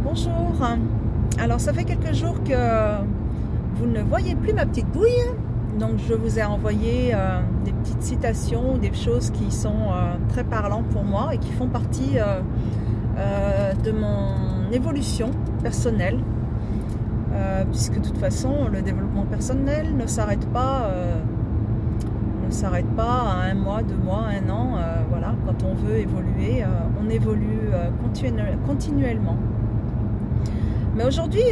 Bonjour. Alors ça fait quelques jours que vous ne voyez plus ma petite bouille, donc je vous ai envoyé des petites citations, des choses qui sont très parlantes pour moi et qui font partie de mon évolution personnelle, puisque de toute façon le développement personnel ne s'arrête pas à 1 mois, 2 mois, 1 an. Voilà, quand on veut évoluer, on évolue continuellement. Mais aujourd'hui,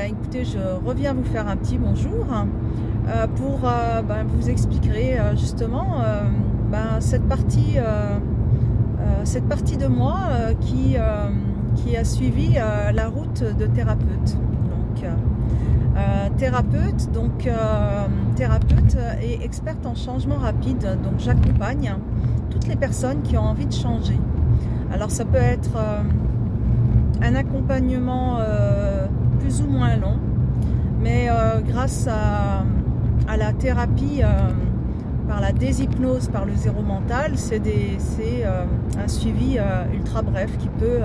écoutez, je reviens vous faire un petit bonjour pour vous expliquer justement cette partie de moi qui a suivi la route de thérapeute. Thérapeute et experte en changement rapide. Donc j'accompagne toutes les personnes qui ont envie de changer. Alors ça peut être un accompagnement plus ou moins long, mais grâce à la thérapie par la déshypnose, par le zéro mental, c'est un suivi ultra bref qui peut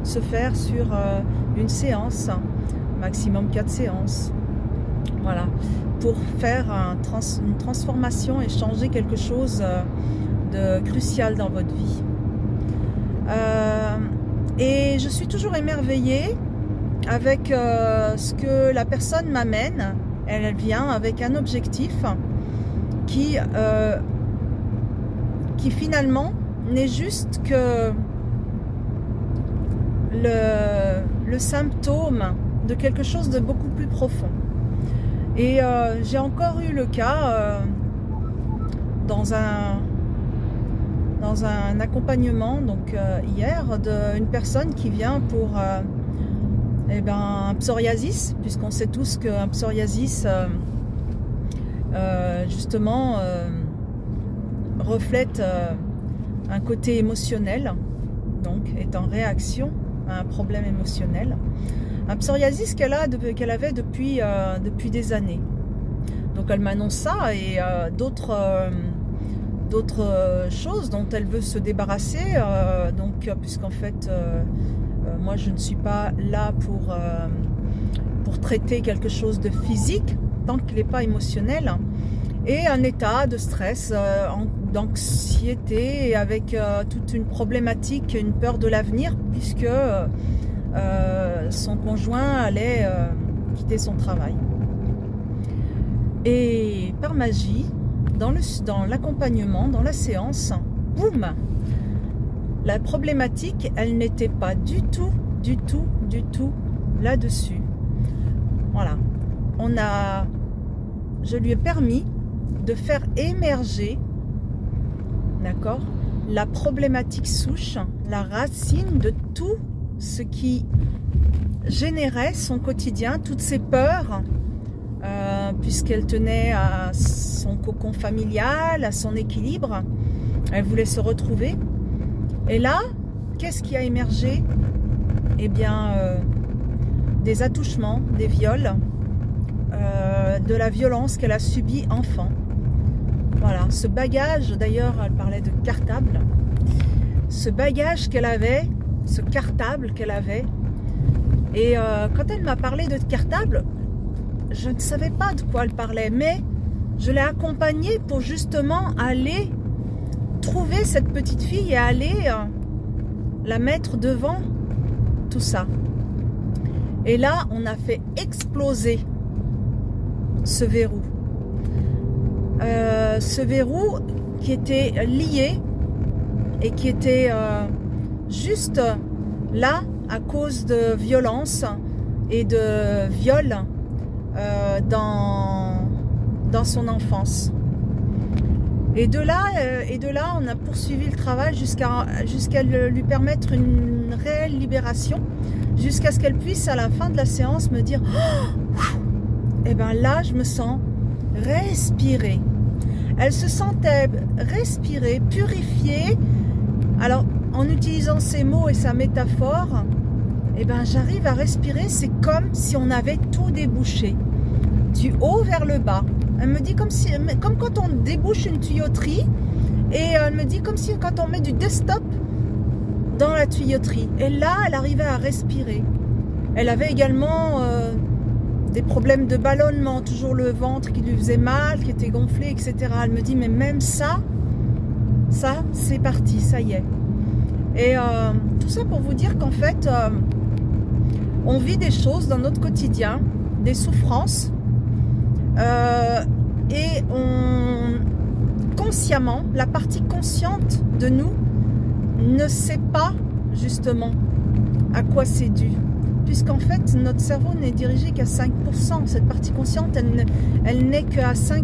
se faire sur une séance, maximum 4 séances. Voilà, pour faire une transformation et changer quelque chose de crucial dans votre vie. Et je suis toujours émerveillée avec ce que la personne m'amène. Elle vient avec un objectif qui finalement n'est juste que le symptôme de quelque chose de beaucoup plus profond. Et j'ai encore eu le cas dans un accompagnement donc hier d'une personne qui vient pour un psoriasis, puisqu'on sait tous qu'un psoriasis justement reflète un côté émotionnel, donc est en réaction à un problème émotionnel. Un psoriasis qu'elle avait depuis des années. Donc elle m'annonce ça et d'autres choses dont elle veut se débarrasser. Puisqu'en fait, moi je ne suis pas là pour traiter quelque chose de physique tant qu'il n'est pas émotionnel. Et un état de stress, d'anxiété, avec toute une problématique, une peur de l'avenir, puisque son conjoint allait quitter son travail. Et par magie, dans l'accompagnement, dans la séance, boum, la problématique, elle n'était pas du tout là-dessus. Voilà, je lui ai permis de faire émerger, d'accord, la problématique souche, la racine de tout ce qui générait son quotidien, toutes ses peurs, puisqu'elle tenait à son cocon familial, à son équilibre. Elle voulait se retrouver. Et là, qu'est-ce qui a émergé? Eh bien, des attouchements, des viols, de la violence qu'elle a subie enfant. Voilà, ce bagage, d'ailleurs, elle parlait de cartable. Ce bagage qu'elle avait, ce cartable qu'elle avait. Et quand elle m'a parlé de cartable, je ne savais pas de quoi elle parlait, mais je l'ai accompagnée pour justement aller trouver cette petite fille et aller la mettre devant tout ça. Et là, on a fait exploser ce verrou. Ce verrou qui était lié et qui était juste là à cause de violence et de viol dans son enfance. Et de là, on a poursuivi le travail jusqu'à lui permettre une réelle libération, jusqu'à ce qu'elle puisse, à la fin de la séance, me dire oh, et bien là, je me sens respirer. Elle se sentait respirer, purifiée. Alors, en utilisant ces mots et sa métaphore, eh ben, j'arrive à respirer. C'est comme si on avait tout débouché, du haut vers le bas. Elle me dit comme quand on débouche une tuyauterie, et elle me dit comme si quand on met du desktop dans la tuyauterie. Et là, elle arrivait à respirer. Elle avait également des problèmes de ballonnement, toujours le ventre qui lui faisait mal, qui était gonflé, etc. Elle me dit, mais même ça c'est parti, ça y est. Et tout ça pour vous dire qu'en fait, on vit des choses dans notre quotidien, des souffrances, et consciemment, la partie consciente de nous ne sait pas justement à quoi c'est dû. Puisqu'en fait, notre cerveau n'est dirigé qu'à 5%. Cette partie consciente, elle n'est qu'à 5%.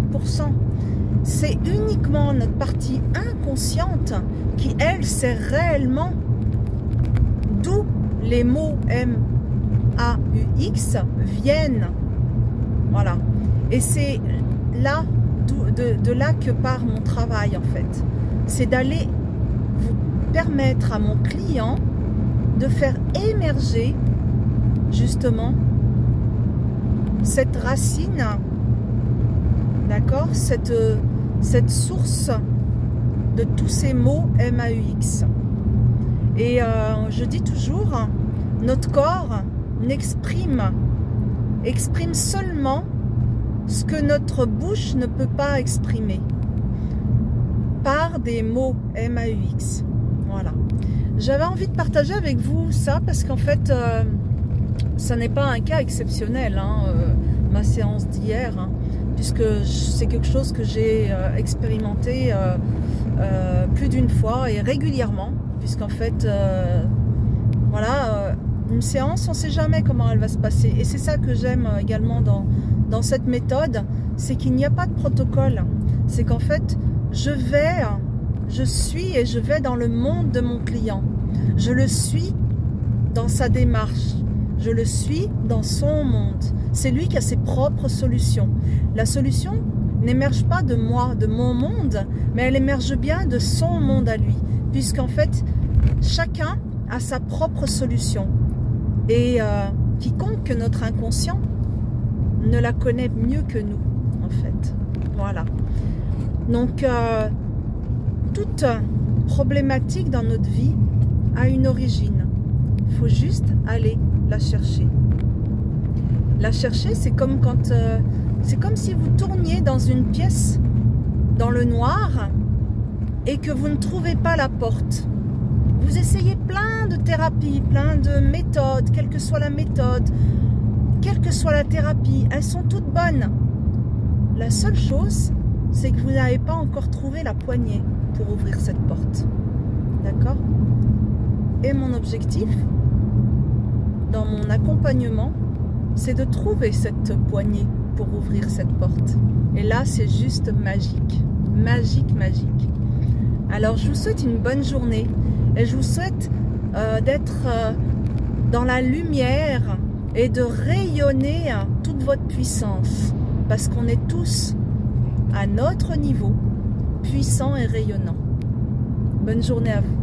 C'est uniquement notre partie inconsciente qui, elle, sait réellement d'où les mots M-A-U-X viennent. Voilà. Et c'est là, de là que part mon travail, en fait. C'est d'aller vous permettre à mon client de faire émerger justement cette racine, d'accord, cette source de tous ces mots M-A-U-X. Et je dis toujours, notre corps exprime seulement ce que notre bouche ne peut pas exprimer par des mots M-A-U-X. Voilà. J'avais envie de partager avec vous ça parce qu'en fait, ça n'est pas un cas exceptionnel, hein, ma séance d'hier, hein, puisque c'est quelque chose que j'ai expérimenté plus d'une fois et régulièrement, puisqu'en fait, voilà, une séance, on ne sait jamais comment elle va se passer. Et c'est ça que j'aime également dans cette méthode, c'est qu'il n'y a pas de protocole. C'est qu'en fait, je suis et je vais dans le monde de mon client. Je le suis dans sa démarche. Je le suis dans son monde. C'est lui qui a ses propres solutions. La solution n'émerge pas de moi, de mon monde, mais elle émerge bien de son monde à lui. Puisqu'en fait, chacun a sa propre solution. Et quiconque notre inconscient ne la connaît mieux que nous, en fait. Voilà. Donc, toute problématique dans notre vie a une origine. Il faut juste aller la chercher. La chercher, c'est comme quand, c'est comme si vous tourniez dans une pièce dans le noir et que vous ne trouvez pas la porte. Vous essayez plein de thérapies, plein de méthodes, quelle que soit la méthode, quelle que soit la thérapie, elles sont toutes bonnes. La seule chose, c'est que vous n'avez pas encore trouvé la poignée pour ouvrir cette porte. D'accord? Et mon objectif, dans mon accompagnement, c'est de trouver cette poignée pour ouvrir cette porte. Et là, c'est juste magique. Magique, magique. Alors, je vous souhaite une bonne journée et je vous souhaite d'être dans la lumière et de rayonner toute votre puissance. Parce qu'on est tous, à notre niveau, puissants et rayonnants. Bonne journée à vous.